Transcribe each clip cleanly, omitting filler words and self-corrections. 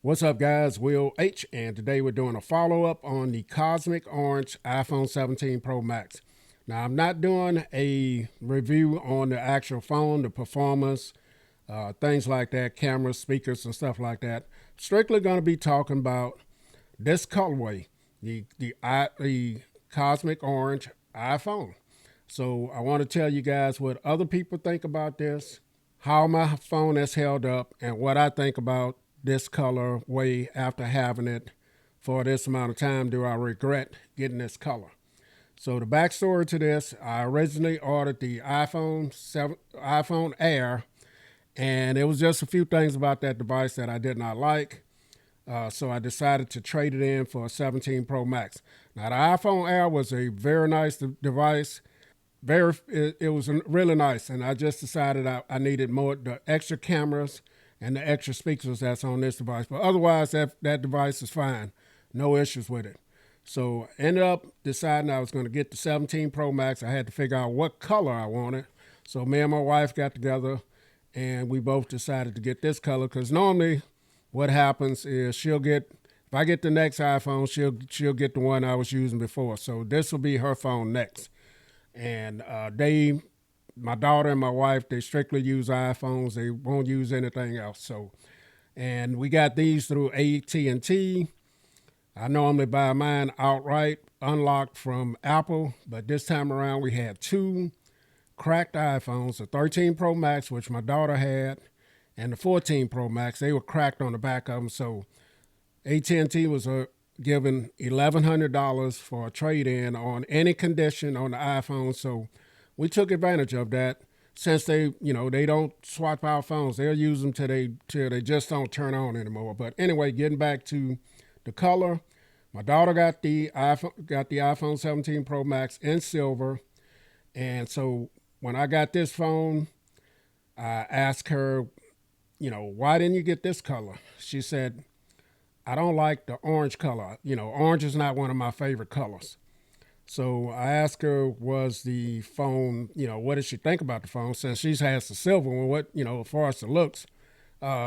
What's up, guys? Will H, and today we're doing a follow up on the Cosmic Orange iPhone 17 Pro Max. Now, I'm not doing a review on the actual phone, the performance, things like that, cameras, speakers, and stuff like that. Strictly going to be talking about this colorway, the Cosmic Orange iPhone. So, I want to tell you guys what other people think about this, how my phone has held up, and what I think about this color way after having it for this amount of time. Do I regret getting this color? So the backstory to this, I originally ordered the iPhone Air, and it was just a few things about that device that I did not like. So I decided to trade it in for a 17 Pro Max. Now the iPhone Air was a very nice device. It was really nice, and I just decided I needed more the extra cameras and the extra speakers that's on this device. But otherwise, that device is fine, no issues with it. So ended up deciding I was going to get the 17 Pro Max. I had to figure out what color I wanted. So me and my wife got together, and we both decided to get this color because normally, what happens is if I get the next iPhone, she'll get the one I was using before. So this will be her phone next. And my daughter and my wife, they strictly use iPhones. They won't use anything else. So, and we got these through AT&T. I normally buy mine outright, unlocked from Apple, but this time around we had two cracked iPhones, the 13 Pro Max, which my daughter had, and the 14 Pro Max. They were cracked on the back of them. So AT&T was giving $1,100 for a trade-in on any condition on the iPhone. So we took advantage of that. Since they don't swap out phones, they'll use them till they just don't turn on anymore. But anyway, getting back to the color, my daughter got the iPhone 17 Pro Max in silver, and so when I got this phone, I asked her, why didn't you get this color? She said, I don't like the orange color. Orange is not one of my favorite colors. So I asked her, was the phone, what did she think about the phone? Since she has the silver one, as far as the looks,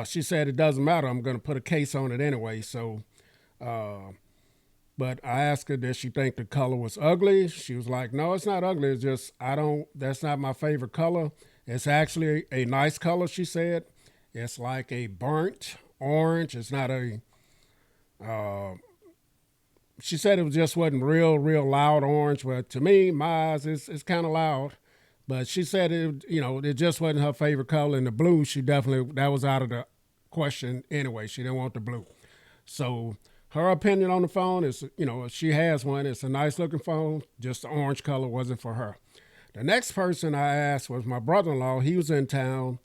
she said it doesn't matter. I'm going to put a case on it anyway. So, but I asked her, did she think the color was ugly? She was like, no, it's not ugly. It's just, that's not my favorite color. It's actually a nice color, she said. It's like a burnt orange. It's not uh, she said it just wasn't real loud orange. But to me, my eyes, it's kind of loud. But she said it just wasn't her favorite color. And the blue, that was out of the question anyway. She didn't want the blue. So her opinion on the phone is, she has one. It's a nice looking phone. Just the orange color wasn't for her. The next person I asked was my brother-in-law. He was in town.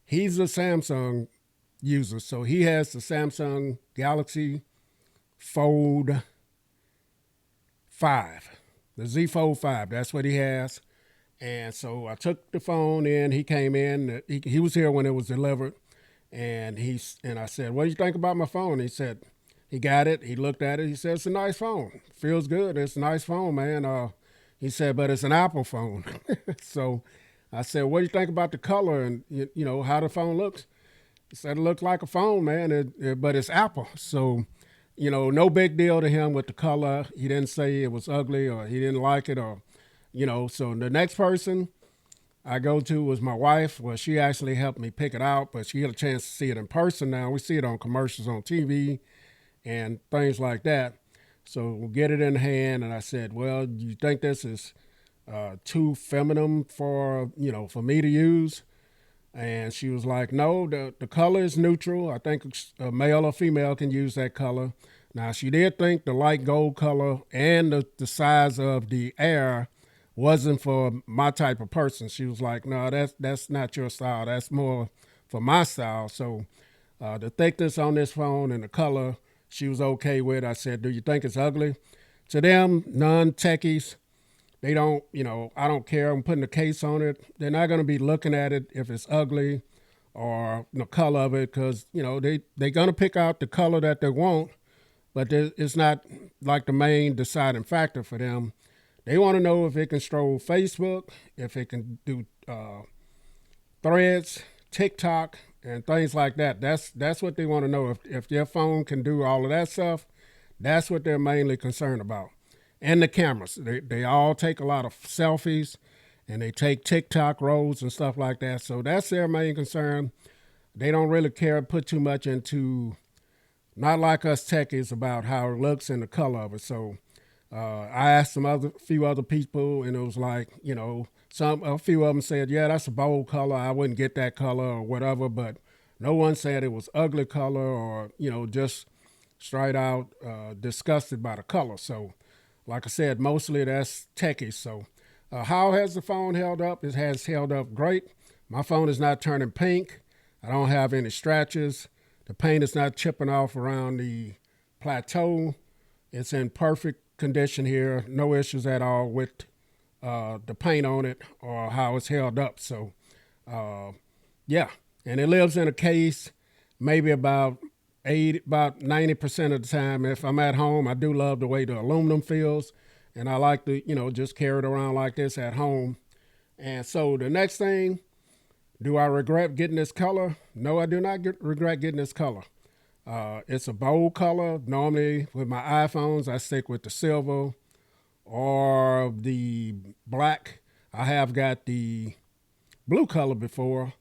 He's a Samsung user. So he has the Samsung Galaxy Fold 5, the Z Fold 5. That's what he has. And so I took the phone in. He came in. He was here when it was delivered. And I said, what do you think about my phone? He said, he got it. He looked at it. He said, it's a nice phone. Feels good. It's a nice phone, man. He said, but it's an Apple phone. So I said, what do you think about the color and, how the phone looks? He said, it looks like a phone, man, but it's Apple. So, no big deal to him with the color. He didn't say it was ugly or he didn't like it so the next person I go to was my wife. Well, she actually helped me pick it out, but she had a chance to see it in person now. We see it on commercials on TV and things like that. So we'll get it in hand. And I said, well, do you think this is too feminine for me to use? And she was like, no, the color is neutral. I think a male or female can use that color. Now, she did think the light gold color and the size of the Air wasn't for my type of person. She was like, no, that's not your style. That's more for my style. So the thickness on this phone and the color, she was okay with. I said, do you think it's ugly? To them, non-techies, they don't, I don't care. I'm putting a case on it. They're not going to be looking at it if it's ugly or the color of it because, they're going to pick out the color that they want, but it's not like the main deciding factor for them. They want to know if it can stroll Facebook, if it can do threads, TikTok, and things like that. That's what they want to know. If their phone can do all of that stuff, that's what they're mainly concerned about. And the cameras, they all take a lot of selfies, and they take TikTok rolls and stuff like that. So that's their main concern. They don't really care, put too much into, not like us techies, about how it looks and the color of it. So I asked few other people, and it was like, a few of them said, yeah, that's a bold color. I wouldn't get that color or whatever, but no one said it was ugly color or, just straight out disgusted by the color. So, like I said, mostly that's techie. So, how has the phone held up? It has held up great. My phone is not turning pink. I don't have any scratches. The paint is not chipping off around the plateau. It's in perfect condition here. No issues at all with the paint on it or how it's held up. So, yeah. And it lives in a case maybe about 90% of the time. If I'm at home, I do love the way the aluminum feels. And I like to, just carry it around like this at home. And so the next thing, do I regret getting this color? No, I do not regret getting this color. It's a bold color. Normally with my iPhones, I stick with the silver or the black. I have got the blue color before,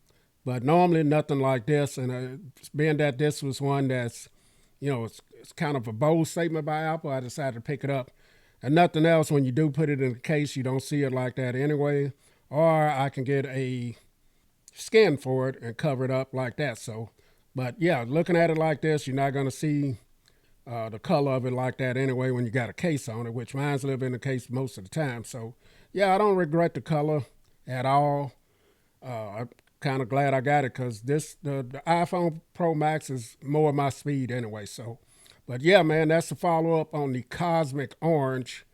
but normally nothing like this. And being that this was one that's, it's kind of a bold statement by Apple, I decided to pick it up. And nothing else, when you do put it in a case, you don't see it like that anyway. Or I can get a skin for it and cover it up like that. So, but yeah, looking at it like this, you're not going to see the color of it like that anyway when you got a case on it, which mine's live in the case most of the time. So, yeah, I don't regret the color at all. I'm kind of glad I got it because the iPhone Pro Max is more my speed anyway. So, but yeah, man, that's the follow up on the cosmic orange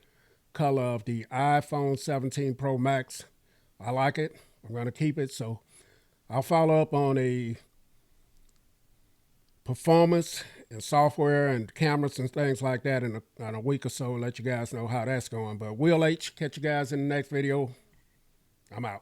color of the iPhone 17 Pro Max. I like it. I'm going to keep it. So I'll follow up on a performance and software and cameras and things like that in a week or so. Let you guys know how that's going. But Will H, catch you guys in the next video. I'm out.